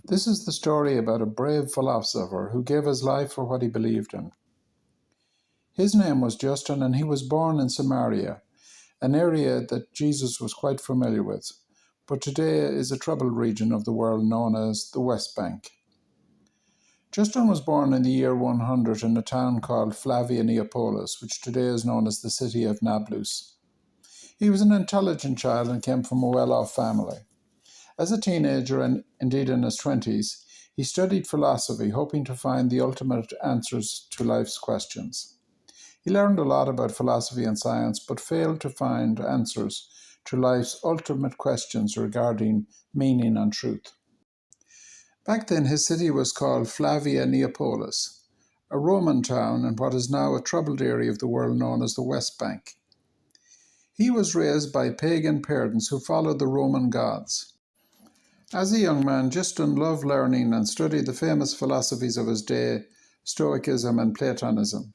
This is the story about a brave philosopher who gave his life for what he believed in. His name was Justin, and he was born in Samaria, an area that Jesus was quite familiar with, but today is a troubled region of the world known as the West Bank. Justin was born in the year 100 in a town called Flavia Neapolis, which today is known as the city of Nablus. He was an intelligent child and came from a well-off family. As a teenager, and indeed in his 20s, he studied philosophy, hoping to find the ultimate answers to life's questions. He learned a lot about philosophy and science, but failed to find answers to life's ultimate questions regarding meaning and truth. Back then, his city was called Flavia Neapolis, a Roman town in what is now a troubled area of the world known as the West Bank. He was raised by pagan parents who followed the Roman gods. As a young man, Justin loved learning and studied the famous philosophies of his day, Stoicism and Platonism.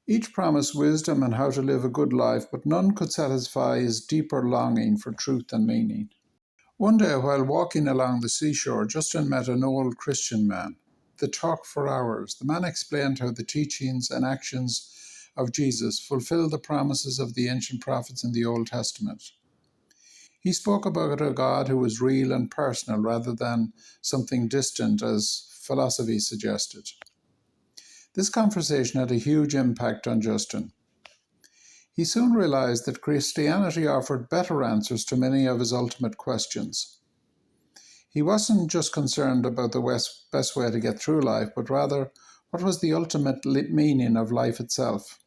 Each promised wisdom and how to live a good life, but none could satisfy his deeper longing for truth and meaning. One day, while walking along the seashore, Justin met an old Christian man. They talked for hours. The man explained how the teachings and actions of Jesus fulfilled the promises of the ancient prophets in the Old Testament. He spoke about a God who was real and personal rather than something distant, as philosophy suggested. This conversation had a huge impact on Justin. He soon realized that Christianity offered better answers to many of his ultimate questions. He wasn't just concerned about the best way to get through life, but rather what was the ultimate meaning of life itself.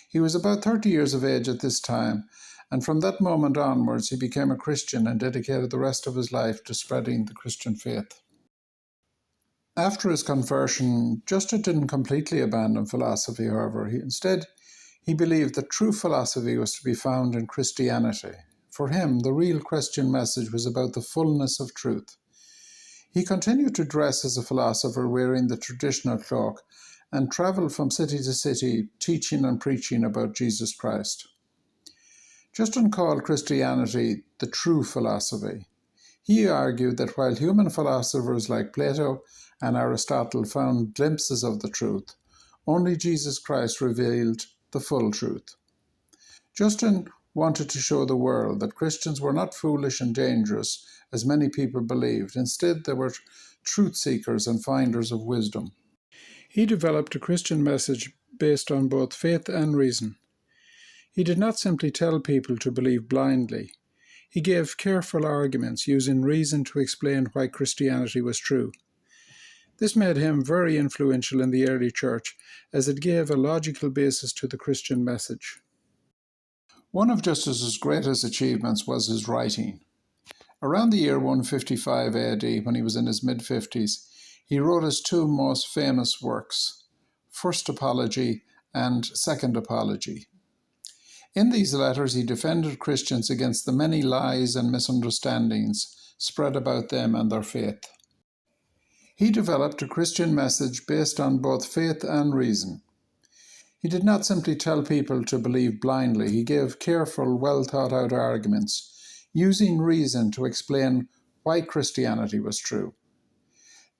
He was about 30 years of age at this time, and from that moment onwards he became a Christian and dedicated the rest of his life to spreading the Christian faith. After his conversion, Justin didn't completely abandon philosophy, however. Instead, he believed that true philosophy was to be found in Christianity. For him, the real Christian message was about the fullness of truth. He continued to dress as a philosopher, wearing the traditional cloak, and traveled from city to city, teaching and preaching about Jesus Christ. Justin called Christianity the true philosophy. He argued that while human philosophers like Plato and Aristotle found glimpses of the truth, only Jesus Christ revealed the full truth. Justin wanted to show the world that Christians were not foolish and dangerous, as many people believed. Instead, they were truth seekers and finders of wisdom. He developed a Christian message based on both faith and reason. He did not simply tell people to believe blindly. He gave careful arguments, using reason to explain why Christianity was true. This made him very influential in the early church, as it gave a logical basis to the Christian message. One of Justin's greatest achievements was his writing. Around the year 155 AD, when he was in his mid-50s, he wrote his two most famous works, First Apology and Second Apology. In these letters, he defended Christians against the many lies and misunderstandings spread about them and their faith. He developed a Christian message based on both faith and reason. He did not simply tell people to believe blindly. He gave careful, well-thought-out arguments, using reason to explain why Christianity was true.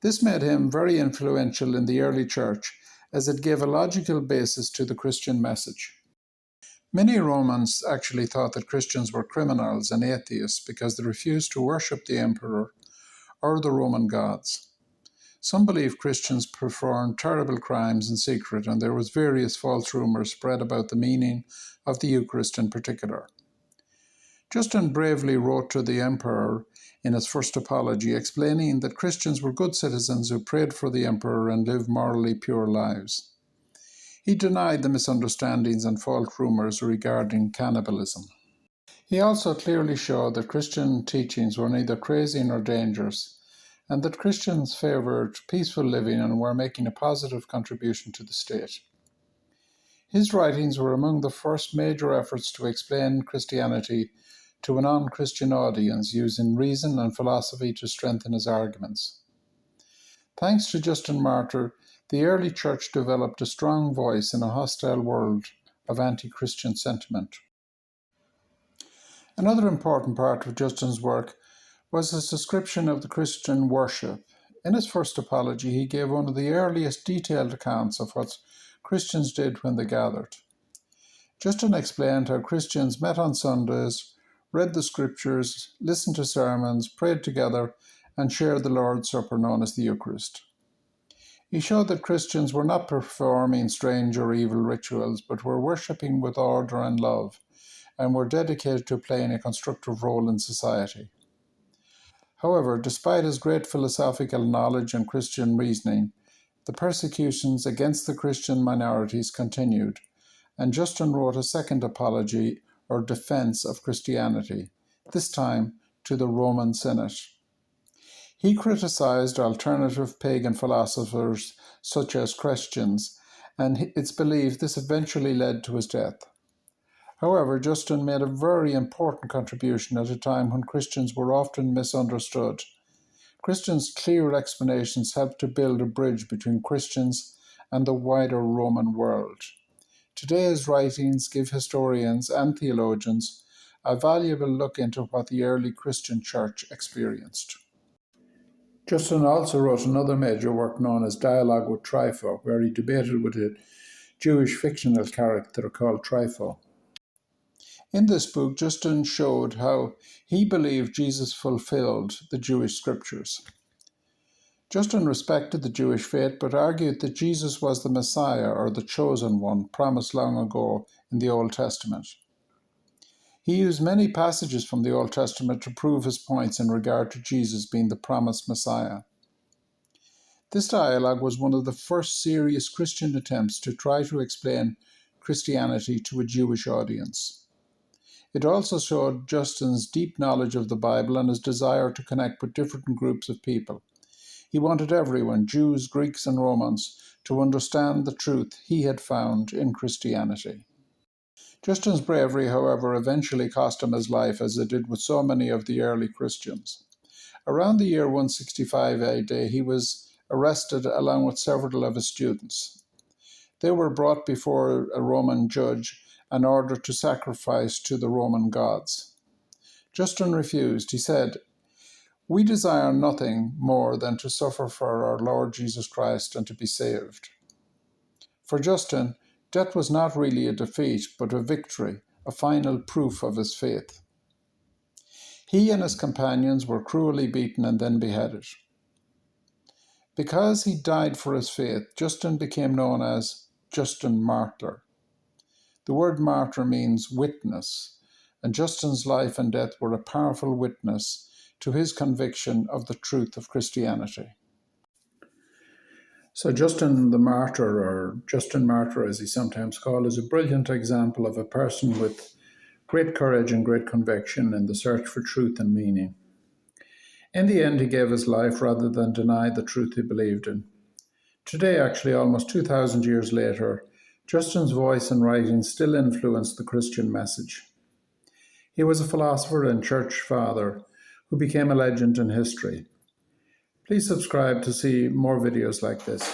This made him very influential in the early church, as it gave a logical basis to the Christian message. Many Romans actually thought that Christians were criminals and atheists because they refused to worship the emperor or the Roman gods. Some believed Christians performed terrible crimes in secret, and there was various false rumors spread about the meaning of the Eucharist in particular. Justin bravely wrote to the emperor in his first apology, explaining that Christians were good citizens who prayed for the emperor and lived morally pure lives. He denied the misunderstandings and false rumors regarding cannibalism. He also clearly showed that Christian teachings were neither crazy nor dangerous, and that Christians favored peaceful living and were making a positive contribution to the state. His writings were among the first major efforts to explain Christianity to a non-Christian audience, using reason and philosophy to strengthen his arguments. Thanks to Justin Martyr, the early church developed a strong voice in a hostile world of anti-Christian sentiment. Another important part of Justin's work was his description of the Christian worship. In his first apology, he gave one of the earliest detailed accounts of what Christians did when they gathered. Justin explained how Christians met on Sundays, read the scriptures, listened to sermons, prayed together, and shared the Lord's Supper known as the Eucharist. He showed that Christians were not performing strange or evil rituals, but were worshipping with order and love, and were dedicated to playing a constructive role in society. However, despite his great philosophical knowledge and Christian reasoning, the persecutions against the Christian minorities continued, and Justin wrote a second apology or defense of Christianity, this time to the Roman Senate. He criticized alternative pagan philosophers such as Christians, and it's believed this eventually led to his death. However, Justin made a very important contribution at a time when Christians were often misunderstood. Christians' clear explanations helped to build a bridge between Christians and the wider Roman world. Today's writings give historians and theologians a valuable look into what the early Christian church experienced. Justin also wrote another major work known as Dialogue with Trypho, where he debated with a Jewish fictional character called Trypho. In this book, Justin showed how he believed Jesus fulfilled the Jewish scriptures. Justin respected the Jewish faith, but argued that Jesus was the Messiah, or the chosen one, promised long ago in the Old Testament. He used many passages from the Old Testament to prove his points in regard to Jesus being the promised Messiah. This dialogue was one of the first serious Christian attempts to try to explain Christianity to a Jewish audience. It also showed Justin's deep knowledge of the Bible and his desire to connect with different groups of people. He wanted everyone, Jews, Greeks, and Romans, to understand the truth he had found in Christianity. Justin's bravery, however, eventually cost him his life, as it did with so many of the early Christians. Around the year 165 AD, he was arrested along with several of his students. They were brought before a Roman judge and ordered to sacrifice to the Roman gods. Justin refused. He said, "We desire nothing more than to suffer for our Lord Jesus Christ and to be saved." For Justin, death was not really a defeat, but a victory, a final proof of his faith. He and his companions were cruelly beaten and then beheaded. Because he died for his faith, Justin became known as Justin Martyr. The word martyr means witness, and Justin's life and death were a powerful witness to his conviction of the truth of Christianity. So Justin the Martyr, or Justin Martyr as he's sometimes called, is a brilliant example of a person with great courage and great conviction in the search for truth and meaning. In the end, he gave his life rather than deny the truth he believed in. Today, actually, almost 2,000 years later, Justin's voice and writing still influence the Christian message. He was a philosopher and church father who became a legend in history. Please subscribe to see more videos like this.